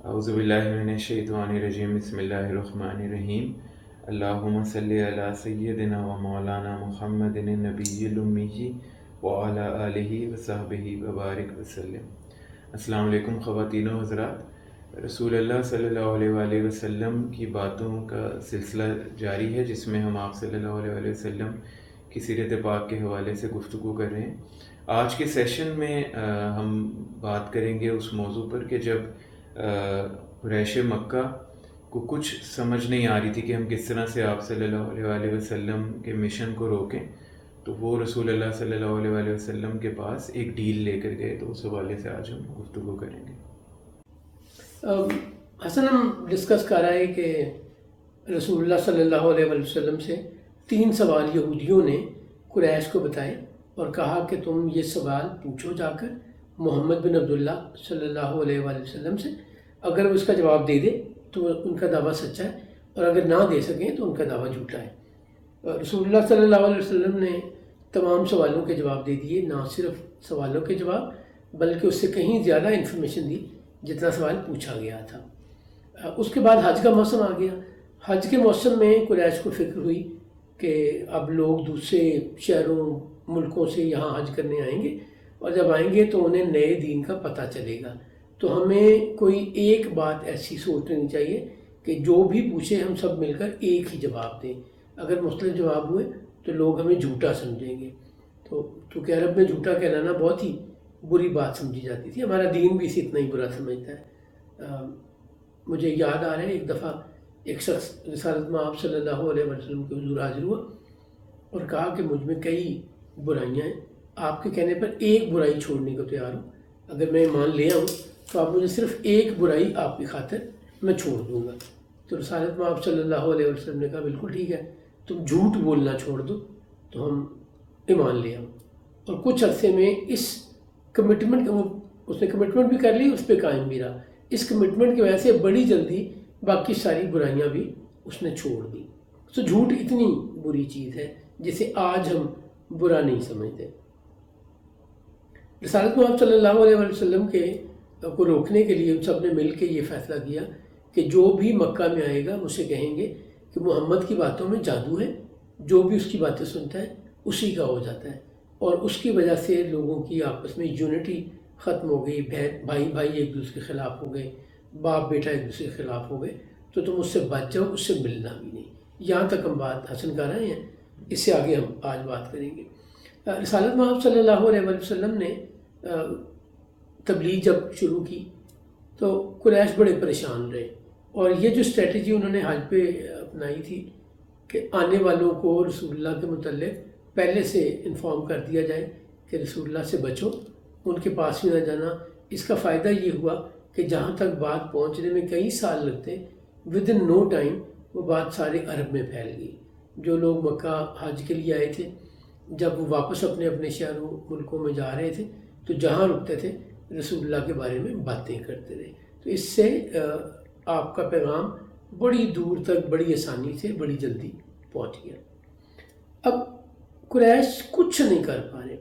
اعوذ باللہ من الشیطان الرجیم بسم اللہ الرحمن الرحیم اللہم صلی علی سیدنا و مولانا محمد النبی الامی وعلی آلہ وصحبہ وبارک وسلم۔ السلام علیکم خواتین و حضرات، رسول اللہ صلی اللہ علیہ وآلہ وسلم کی باتوں کا سلسلہ جاری ہے جس میں ہم آپ صلی اللہ علیہ وآلہ وسلم کی سیرت پاک کے حوالے سے گفتگو کر رہے ہیں۔ آج کے سیشن میں ہم بات کریں گے اس موضوع پر کہ جب قریش مکہ کو کچھ سمجھ نہیں آ رہی تھی کہ ہم کس طرح سے آپ صلی اللہ علیہ وآلہ وسلم کے مشن کو روکیں، تو وہ رسول اللہ صلی اللہ علیہ وآلہ وسلم کے پاس ایک ڈیل لے کر گئے۔ تو اس حوالے سے آج ہم گفتگو کریں گے۔ حسن ہم ڈسکس کر رہے ہیں کہ رسول اللہ صلی اللہ علیہ وآلہ وسلم سے 3 سوال یہودیوں نے قریش کو بتائے اور کہا کہ تم یہ سوال پوچھو جا کر محمد بن عبداللہ صلی اللہ علیہ وآلہ وسلم سے، اگر وہ اس کا جواب دے دے تو ان کا دعویٰ سچا ہے، اور اگر نہ دے سکیں تو ان کا دعویٰ جھوٹا ہے۔ رسول اللہ صلی اللہ علیہ وسلم نے تمام سوالوں کے جواب دے دیے، نہ صرف سوالوں کے جواب بلکہ اس سے کہیں زیادہ انفارمیشن دی جتنا سوال پوچھا گیا تھا۔ اس کے بعد حج کا موسم آ گیا۔ حج کے موسم میں قریش کو فکر ہوئی کہ اب لوگ دوسرے شہروں ملکوں سے یہاں حج کرنے آئیں گے، اور جب آئیں گے تو انہیں نئے دین کا پتہ چلے گا، تو ہمیں کوئی ایک بات ایسی سوچ لینی چاہیے کہ جو بھی پوچھے ہم سب مل کر ایک ہی جواب دیں۔ اگر مختلف جواب ہوئے تو لوگ ہمیں جھوٹا سمجھیں گے، تو چونکہ عرب میں جھوٹا کہلانا بہت ہی بری بات سمجھی جاتی تھی، ہمارا دین بھی اسے اتنا ہی برا سمجھتا ہے۔ مجھے یاد آ رہا ہے ایک دفعہ ایک شخص رسالت میں آپ صلی اللہ علیہ وسلم کے حضور حاضر ہوا اور کہا کہ مجھ میں کئی برائیاں ہیں، آپ کے کہنے پر ایک برائی چھوڑنے کو تیار ہوں، اگر میں ایمان لے آؤں تو آپ مجھے صرف ایک برائی آپ کی خاطر میں چھوڑ دوں گا۔ تو رسالت میں آپ صلی اللہ علیہ وسلم نے کہا بالکل ٹھیک ہے، تم جھوٹ بولنا چھوڑ دو تو ہم ایمان لے آؤں۔ اور کچھ عرصے میں اس کمٹمنٹ، اس نے کمٹمنٹ بھی کر لی، اس پہ قائم بھی رہا۔ اس کمٹمنٹ کی وجہ سے بڑی جلدی باقی ساری برائیاں بھی اس نے چھوڑ دی۔ تو جھوٹ اتنی بری چیز ہے جسے آج ہم برا نہیں سمجھتے۔ رسالت میں آپ صلی اللہ علیہ وسلم کے کو روکنے کے لیے سب نے مل کے یہ فیصلہ کیا کہ جو بھی مکہ میں آئے گا مجھ سے کہیں گے کہ محمد کی باتوں میں جادو ہے، جو بھی اس کی باتیں سنتا ہے اسی کا ہو جاتا ہے، اور اس کی وجہ سے لوگوں کی آپس میں یونٹی ختم ہو گئی، بھائی بھائی ایک دوسرے کے خلاف ہو گئے، باپ بیٹا ایک دوسرے کے خلاف ہو گئے، تو تم اس سے بچ جاؤ، اس سے ملنا بھی نہیں۔ یہاں تک ہم بات حسن کر رہے ہیں، اس سے آگے ہم آج بات کریں گے۔ رسالت میں آپ صلی اللہ علیہ وسلم نے تبلیغ جب شروع کی تو قریش بڑے پریشان رہے، اور یہ جو اسٹریٹجی انہوں نے حج پہ اپنائی تھی کہ آنے والوں کو رسول اللہ کے متعلق پہلے سے انفارم کر دیا جائے کہ رسول اللہ سے بچو، ان کے پاس بھی نہ جانا۔ اس کا فائدہ یہ ہوا کہ جہاں تک بات پہنچنے میں کئی سال لگتے، ود ان نو ٹائم وہ بات سارے عرب میں پھیل گئی۔ جو لوگ مکہ حج کے لیے آئے تھے، جب وہ واپس اپنے اپنے شہروں ملکوں میں جا رہے تھے تو جہاں رکتے تھے رسول اللہ کے بارے میں باتیں کرتے رہے، تو اس سے آپ کا پیغام بڑی دور تک بڑی آسانی سے بڑی جلدی پہنچ گیا۔ اب قریش کچھ نہیں کر پا رہے،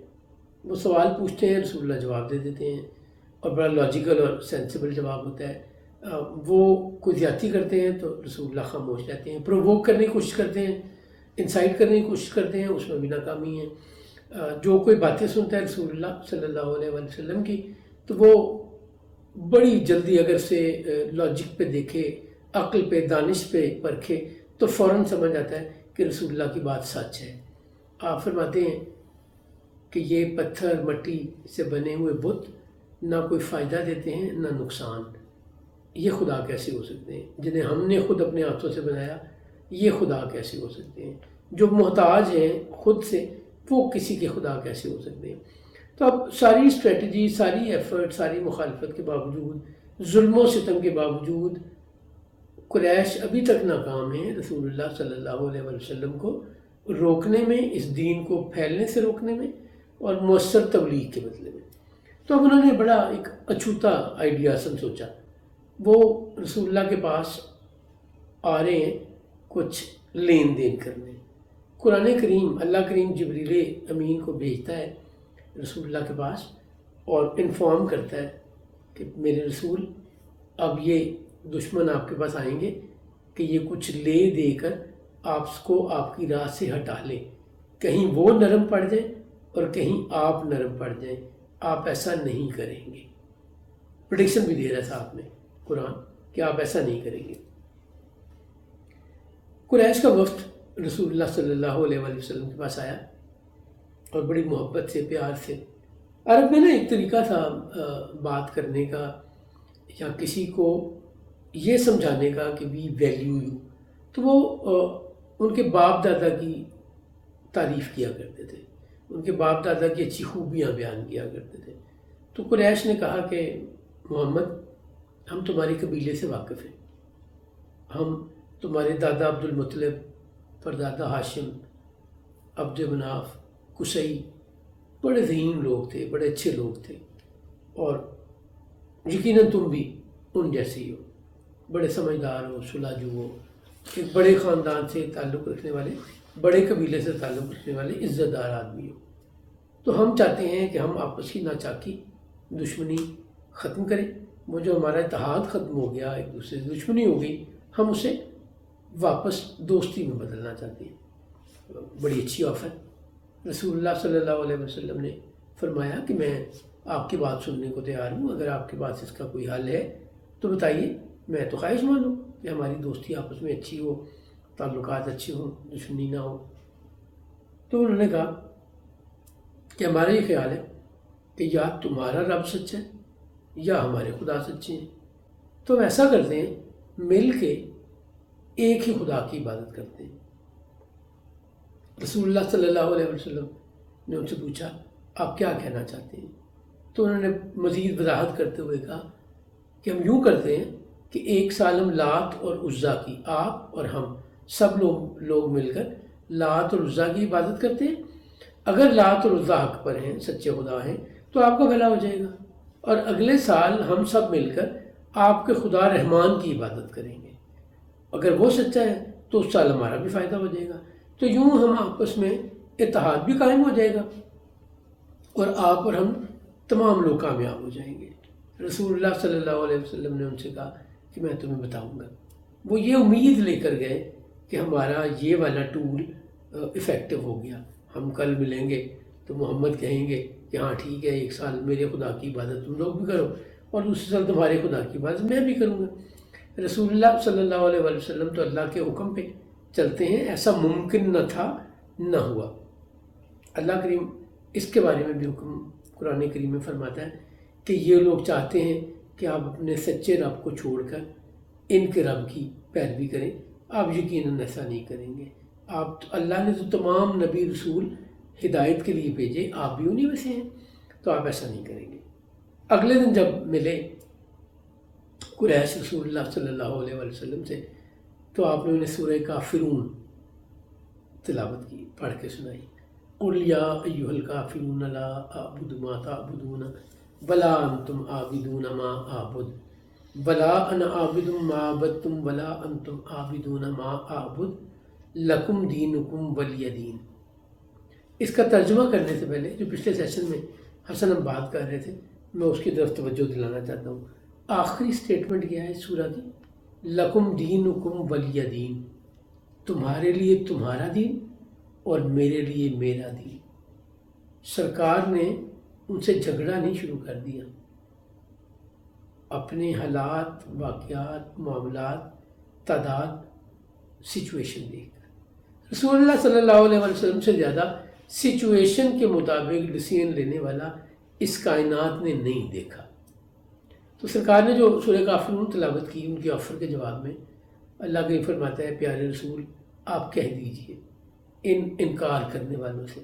وہ سوال پوچھتے ہیں، رسول اللہ جواب دے دیتے ہیں، اور بڑا لاجیکل اور سینسیبل جواب ہوتا ہے۔ وہ کوئی زیادتی کرتے ہیں تو رسول اللہ خاموش رہتے ہیں، پرووک کرنے کی کوشش کرتے ہیں، انسائٹ کرنے کی کوشش کرتے ہیں، اس میں بھی ناکامی ہے۔ جو کوئی باتیں سنتا ہے رسول اللہ صلی اللہ علیہ وسلم کی، تو وہ بڑی جلدی اگر سے لاجک پہ دیکھے، عقل پہ، دانش پہ پرکھے، تو فوراً سمجھ آتا ہے کہ رسول اللہ کی بات سچ ہے۔ آپ فرماتے ہیں کہ یہ پتھر مٹی سے بنے ہوئے بت نہ کوئی فائدہ دیتے ہیں نہ نقصان، یہ خدا کیسے ہو سکتے ہیں؟ جنہیں ہم نے خود اپنے ہاتھوں سے بنایا، یہ خدا کیسے ہو سکتے ہیں؟ جو محتاج ہیں خود سے، وہ کسی کے خدا کیسے ہو سکتے ہیں؟ تو اب ساری اسٹریٹجی، ساری ایفرٹ، ساری مخالفت کے باوجود، ظلم و ستم کے باوجود، قریش ابھی تک ناکام ہیں رسول اللہ صلی اللہ علیہ وسلم کو روکنے میں، اس دین کو پھیلنے سے روکنے میں، اور مؤثر تبلیغ کے بدلے میں۔ تو اب انہوں نے بڑا ایک اچھوتا آئیڈیا سوچا۔ وہ رسول اللہ کے پاس آ رہے ہیں کچھ لین دین کرنے۔ قرآن کریم، اللہ کریم جبریل امین کو بھیجتا ہے رسول اللہ کے پاس اور انفارم کرتا ہے کہ میرے رسول، اب یہ دشمن آپ کے پاس آئیں گے کہ یہ کچھ لے دے کر آپ کو آپ کی راہ سے ہٹا لیں، کہیں وہ نرم پڑ جائیں اور کہیں آپ نرم پڑ جائیں، آپ ایسا نہیں کریں گے۔ پریڈکشن بھی دے رہا ہے صاحب نے قرآن کہ آپ ایسا نہیں کریں گے۔ قریش کا وفد رسول اللہ صلی اللہ علیہ وآلہ وسلم کے پاس آیا اور بڑی محبت سے، پیار سے۔ عرب میں نا ایک طریقہ تھا بات کرنے کا یا کسی کو یہ سمجھانے کا کہ وی ویلیو یو، تو وہ ان کے باپ دادا کی تعریف کیا کرتے تھے، ان کے باپ دادا کی اچھی خوبیاں بیان کیا کرتے تھے۔ تو قریش نے کہا کہ محمد، ہم تمہارے قبیلے سے واقف ہیں، ہم تمہارے دادا عبد المطلب، پردادا ہاشم، عبد مناف، قصی بڑے ذہین لوگ تھے، بڑے اچھے لوگ تھے، اور یقیناً تم بھی ان جیسے ہی ہو، بڑے سمجھدار ہو، سلاجو ہو، ایک بڑے خاندان سے تعلق رکھنے والے، بڑے قبیلے سے تعلق رکھنے والے عزت دار آدمی ہو۔ تو ہم چاہتے ہیں کہ ہم آپس کی ناچاکی، دشمنی ختم کریں۔ وہ جو ہمارا اتحاد ختم ہو گیا، ایک دوسرے سے دشمنی ہو گئی، ہم اسے واپس دوستی میں بدلنا چاہتے ہیں۔ بڑی اچھی آفر۔ رسول اللہ صلی اللہ علیہ وسلم نے فرمایا کہ میں آپ کی بات سننے کو تیار ہوں، اگر آپ کے پاس اس کا کوئی حل ہے تو بتائیے، میں تو خواہش مند ہوں کہ ہماری دوستی آپس میں اچھی ہو، تعلقات اچھے ہوں، دشمنی نہ ہو۔ تو انہوں نے کہا کہ ہمارا یہ خیال ہے کہ یا تمہارا رب سچا ہے یا ہمارے خدا سچے ہیں، تو ہم ایسا کرتے ہیں، مل کے ایک ہی خدا کی عبادت کرتے ہیں۔ رسول اللہ صلی اللہ علیہ وسلم نے ان سے پوچھا آپ کیا کہنا چاہتے ہیں؟ تو انہوں نے مزید وضاحت کرتے ہوئے کہا کہ ہم یوں کرتے ہیں کہ ایک سال ہم لات اور عزا کی، آپ اور ہم سب لوگ مل کر لات اور عزا کی عبادت کرتے ہیں۔ اگر لات اور عزا حق پر ہیں، سچے خدا ہیں، تو آپ کا بھلا ہو جائے گا، اور اگلے سال ہم سب مل کر آپ کے خدا رحمان کی عبادت کریں گے، اگر وہ سچا ہے تو اس سال ہمارا بھی فائدہ ہو جائے گا۔ تو یوں ہم آپس میں اتحاد بھی قائم ہو جائے گا اور آپ اور ہم تمام لوگ کامیاب ہو جائیں گے۔ رسول اللہ صلی اللہ علیہ وسلم نے ان سے کہا کہ میں تمہیں بتاؤں گا۔ وہ یہ امید لے کر گئے کہ ہمارا یہ والا ٹول افیکٹو ہو گیا، ہم کل ملیں گے تو محمد کہیں گے کہ ہاں ٹھیک ہے، ایک سال میرے خدا کی عبادت تم لوگ بھی کرو اور دوسرے سال تمہارے خدا کی عبادت میں بھی کروں گا۔ رسول اللہ صلی اللہ علیہ وآلہ وسلم تو اللہ کے حکم پہ چلتے ہیں، ایسا ممکن نہ تھا، نہ ہوا۔ اللہ کریم اس کے بارے میں بھی حکم قرآن کریم میں فرماتا ہے کہ یہ لوگ چاہتے ہیں کہ آپ اپنے سچے رب کو چھوڑ کر ان کے رب کی پیروی کریں، آپ یقیناً ایسا نہیں کریں گے۔ آپ اللہ نے تو تمام نبی رسول ہدایت کے لیے بھیجے، آپ بھی انہی میں سے ہیں، تو آپ ایسا نہیں کریں گے۔ اگلے دن جب ملے قریش رسول اللہ صلی اللہ علیہ وآلہ وسلم سے، تو آپ نے انہیں سورہ کافرون تلاوت کی، پڑھ کے سنائی۔ قُلْ يَا أَيُّهَا الْكَافِرُونَ لَا أَعْبُدُ مَا تَعْبُدُونَ وَلَا أَنْتُمْ عَابِدُونَ مَا أَعْبُدُ وَلَا أَنَا عَابِدٌ مَا عَبَدتُّمْ وَلَا أَنْتُمْ عَابِدُونَ مَا أَعْبُدُ لَكُمْ دِينُكُمْ وَلِيَ دِينِ۔ اس کا ترجمہ کرنے سے پہلے جو پچھلے سیشن میں حسن ہم بات کر رہے تھے، میں اس کی طرف توجہ دلانا چاہتا ہوں۔ آخری سٹیٹمنٹ کیا ہے اس سورہ کی؟ لَكُمْ دِينُكُمْ وَلِيَ دِينِ، تمہارے لیے تمہارا دین اور میرے لیے میرا دین۔ سرکار نے ان سے جھگڑا نہیں شروع کر دیا، اپنے حالات، واقعات، معاملات، تعداد، سچویشن دیکھ کر۔ رسول اللہ صلی اللہ علیہ وسلم سے زیادہ سچویشن کے مطابق ڈیسیژن لینے والا اس کائنات نے نہیں دیکھا۔ تو سرکار نے جو سورہ کافرون تلاوت کی، ان کے آفر کے جواب میں اللہ کے فرماتا ہے پیارے رسول آپ کہہ دیجئے ان انکار کرنے والوں سے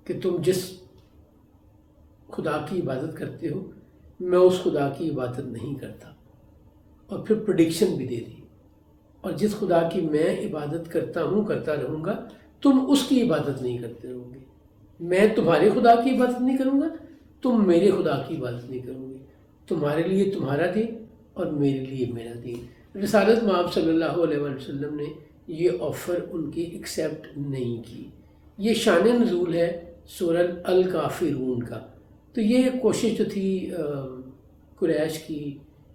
کہ تم جس خدا کی عبادت کرتے ہو میں اس خدا کی عبادت نہیں کرتا، اور پھر پریڈکشن بھی دے دی، اور جس خدا کی میں عبادت کرتا ہوں، کرتا رہوں گا، تم اس کی عبادت نہیں کرتے رہو گے۔ میں تمہارے خدا کی عبادت نہیں کروں گا، تم میرے خدا کی عبادت نہیں کرو گے۔ تمہارے لیے تمہارا دین اور میرے لیے میرا دین۔ رسالت مآب صلی اللہ علیہ وسلم نے یہ آفر ان کی ایکسیپٹ نہیں کی۔ یہ شان نزول ہے سورہ الکافرون کا۔ تو یہ کوشش جو تھی قریش کی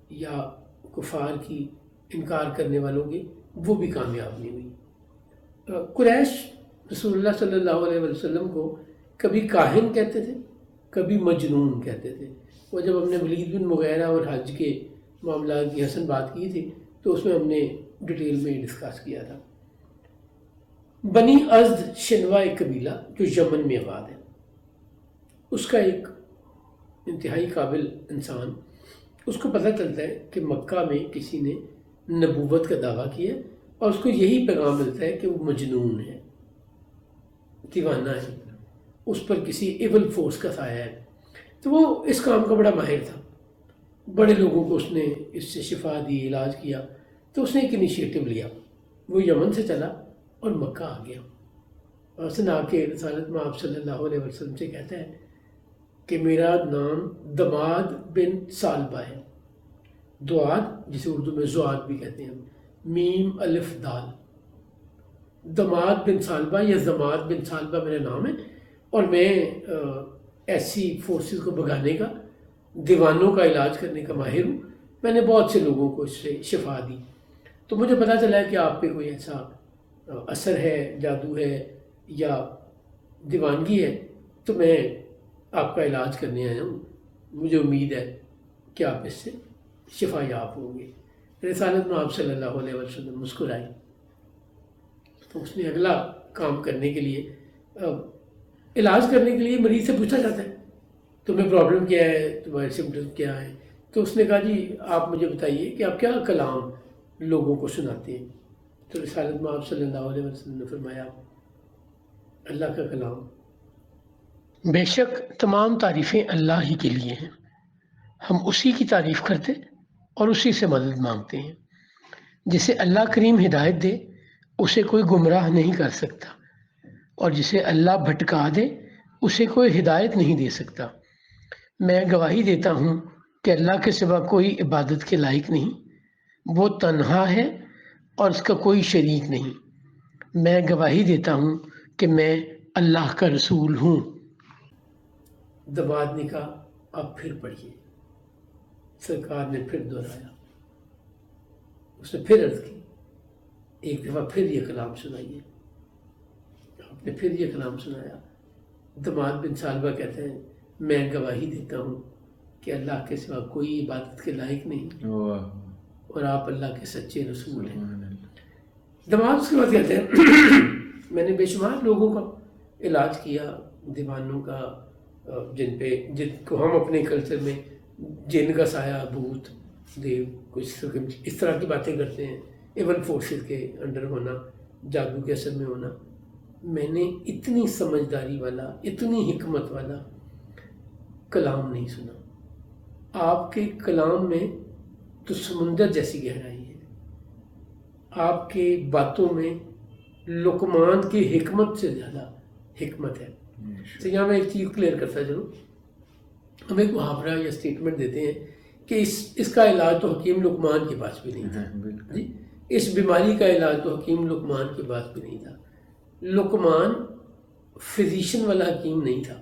یا کفار کی انکار کرنے والوں کی، وہ بھی کامیاب نہیں ہوئی۔ قریش رسول اللہ صلی اللہ علیہ وسلم کو کبھی کاہن کہتے تھے، کبھی مجنون کہتے تھے۔ وہ جب ہم نے ولید بن مغیرہ اور حج کے معاملات کی حسن بات کی تھی تو اس میں ہم نے ڈیٹیل میں ڈسکس کیا تھا۔ بنی ازد شنوا ایک قبیلہ جو یمن میں آباد ہے، اس کا ایک انتہائی قابل انسان، اس کو پتہ چلتا ہے کہ مکہ میں کسی نے نبوت کا دعویٰ کیا اور اس کو یہی پیغام ملتا ہے کہ وہ مجنون ہے، دیوانہ ہے، اس پر ایول ایول فورس کا سایہ ہے۔ تو وہ اس کام کا بڑا ماہر تھا، بڑے لوگوں کو اس نے اس سے شفا دی، علاج کیا۔ تو اس نے ایک انیشیٹو لیا، وہ یمن سے چلا اور مکہ آ گیا، اور اس نے آ کے رسالت میں آپ صلی اللہ علیہ وسلم سے کہتا ہے کہ میرا نام دماد بن سالبہ ہے۔ دعاد جسے اردو میں زعاد بھی کہتے ہیں، میم الف دال، دماد بن سالبہ یا زماد بن سالبہ میرا نام ہے، اور میں ایسی فورسز کو بھگانے کا، دیوانوں کا علاج کرنے کا ماہر ہوں۔ میں نے بہت سے لوگوں کو اس سے شفا دی، تو مجھے پتہ چلا ہے کہ آپ پہ کوئی ایسا اثر ہے، جادو ہے یا دیوانگی ہے، تو میں آپ کا علاج کرنے آیا ہوں، مجھے امید ہے کہ آپ اس سے شفا یاب ہوں گے۔ رسالت میں آپ صلی اللہ علیہ وسلم مسکرائے، تو اس نے اگلا کام کرنے کے لیے، علاج کرنے کے لیے مریض سے پوچھا جاتا ہے تمہیں پرابلم کیا ہے، تمہارے سمپٹم کیا ہے؟ تو اس نے کہا جی آپ مجھے بتائیے کہ آپ کیا کلام لوگوں کو سناتے ہیں؟ تو رسالت میں آپ صلی اللہ علیہ وسلم نے فرمایا اللہ کا کلام۔ بے شک تمام تعریفیں اللہ ہی کے لیے ہیں، ہم اسی کی تعریف کرتے اور اسی سے مدد مانگتے ہیں۔ جسے اللہ کریم ہدایت دے اسے کوئی گمراہ نہیں کر سکتا، اور جسے اللہ بھٹکا دے اسے کوئی ہدایت نہیں دے سکتا۔ میں گواہی دیتا ہوں کہ اللہ کے سوا کوئی عبادت کے لائق نہیں، وہ تنہا ہے اور اس کا کوئی شریک نہیں۔ میں گواہی دیتا ہوں کہ میں اللہ کا رسول ہوں۔ دماد نے کہا اب پھر پڑھیے۔ سرکار نے پھر دہرایا، اس نے پھر عرض کی ایک دفعہ پھر یہ کلام سنائیے۔ آپ نے پھر یہ کلام سنایا۔ دماد بن سالبہ کہتے ہیں میں گواہی دیتا ہوں کہ اللہ کے سوا کوئی عبادت کے لائق نہیں اور آپ اللہ کے سچے رسول ہیں۔ دماد اس کے بعد کہتے ہیں میں نے بے شمار لوگوں کا علاج کیا، دیوانوں کا، جن کو ہم اپنے کلچر میں جن کا سایہ، بھوت، دیو، کچھ اس طرح کی باتیں کرتے ہیں، ایون فورسز کے انڈر ہونا، جادو کے اثر میں ہونا۔ میں نے اتنی سمجھداری والا، اتنی حکمت والا کلام نہیں سنا۔ آپ کے کلام میں تو سمندر جیسی گہرائی ہے، آپ کے باتوں میں لقمان کی حکمت سے زیادہ حکمت ہے۔ تو یہاں میں ایک چیز کلیئر کرتا چلوں، ہم ایک محاورہ یا اسٹیٹمنٹ دیتے ہیں کہ اس کا علاج تو حکیم لقمان کے پاس بھی نہیں تھا، جی اس بیماری کا علاج تو حکیم لقمان کے پاس بھی نہیں تھا۔ لقمان فزیشین والا حکیم نہیں تھا،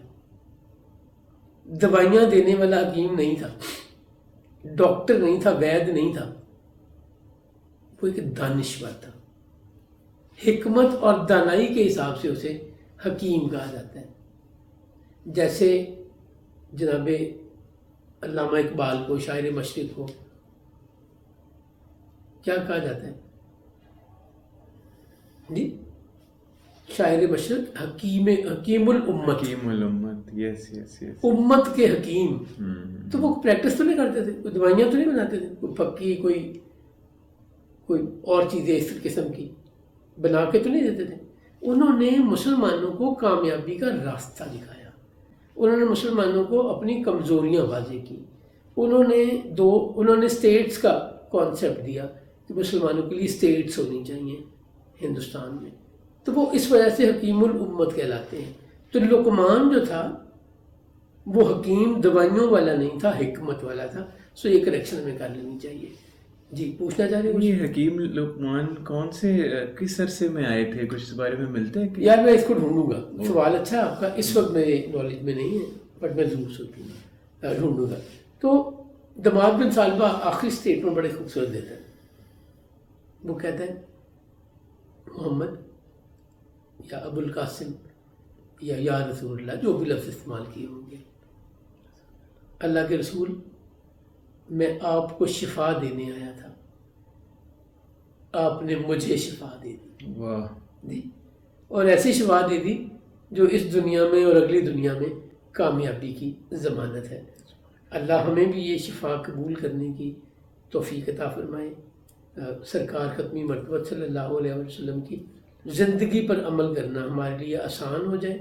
دوائیاں دینے والا حکیم نہیں تھا، ڈاکٹر نہیں تھا، وید نہیں تھا، وہ ایک دانشور تھا۔ حکمت اور دانائی کے حساب سے اسے حکیم کہا جاتا ہے۔ جیسے جناب علامہ اقبال کو، شاعر مشرق کو کیا کہا جاتا ہے؟ جی شاعر مشرق حکیم الامت، یس امت کے حکیم۔ تو وہ پریکٹس تو نہیں کرتے تھے، کوئی دوائیاں تو نہیں بناتے تھے، کوئی پکی کوئی اور چیزیں اس قسم کی بنا کے تو نہیں دیتے تھے۔ انہوں نے مسلمانوں کو کامیابی کا راستہ دکھایا، انہوں نے مسلمانوں کو اپنی کمزوریاں واضح کی، انہوں نے اسٹیٹس کا کانسیپٹ دیا کہ مسلمانوں کے لیے اسٹیٹس ہونی چاہیے ہندوستان میں، تو وہ اس وجہ سے حکیم الامت کہلاتے ہیں۔ تو لقمان جو تھا وہ حکیم دوائیوں والا نہیں تھا، حکمت والا تھا۔ سو یہ کریکشن ہمیں کر لینی چاہیے۔ جی پوچھنا چاہ رہے ہیں؟ یہ حکیم لقمان کون سے کس عرصے میں آئے تھے، کچھ اس بارے میں ملتا ہے کہ؟ یار میں اس کو ڈھونڈوں گا، سوال اچھا آپ کا، اس وقت میرے نالج میں نہیں ہے، بٹ میں ضرور ڈھونڈوں گا۔ تو دماد بن سالبہ آخری اسٹیٹمنٹ بڑے خوبصورت دیتا ہے. وہ کہتا ہے محمد یا ابو القاسم یا رسول اللہ، جو بھی لفظ استعمال کیے ہوں گے، اللہ کے رسول میں آپ کو شفا دینے آیا تھا، آپ نے مجھے شفا دے دی. واہ جی، اور ایسی شفا دے دی جو اس دنیا میں اور اگلی دنیا میں کامیابی کی ضمانت ہے. اللہ ہمیں بھی یہ شفا قبول کرنے کی توفیق عطا فرمائے. سرکار ختمی مرتبہ صلی اللہ علیہ وسلم کی زندگی پر عمل کرنا ہمارے لیے آسان ہو جائے،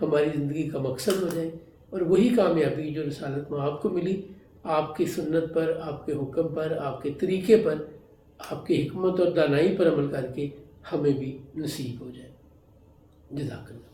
ہماری زندگی کا مقصد ہو جائے، اور وہی کامیابی جو رسالت میں آپ کو ملی، آپ کی سنت پر، آپ کے حکم پر، آپ کے طریقے پر، آپ کی حکمت اور دانائی پر عمل کر کے ہمیں بھی نصیب ہو جائے. جزاک اللہ.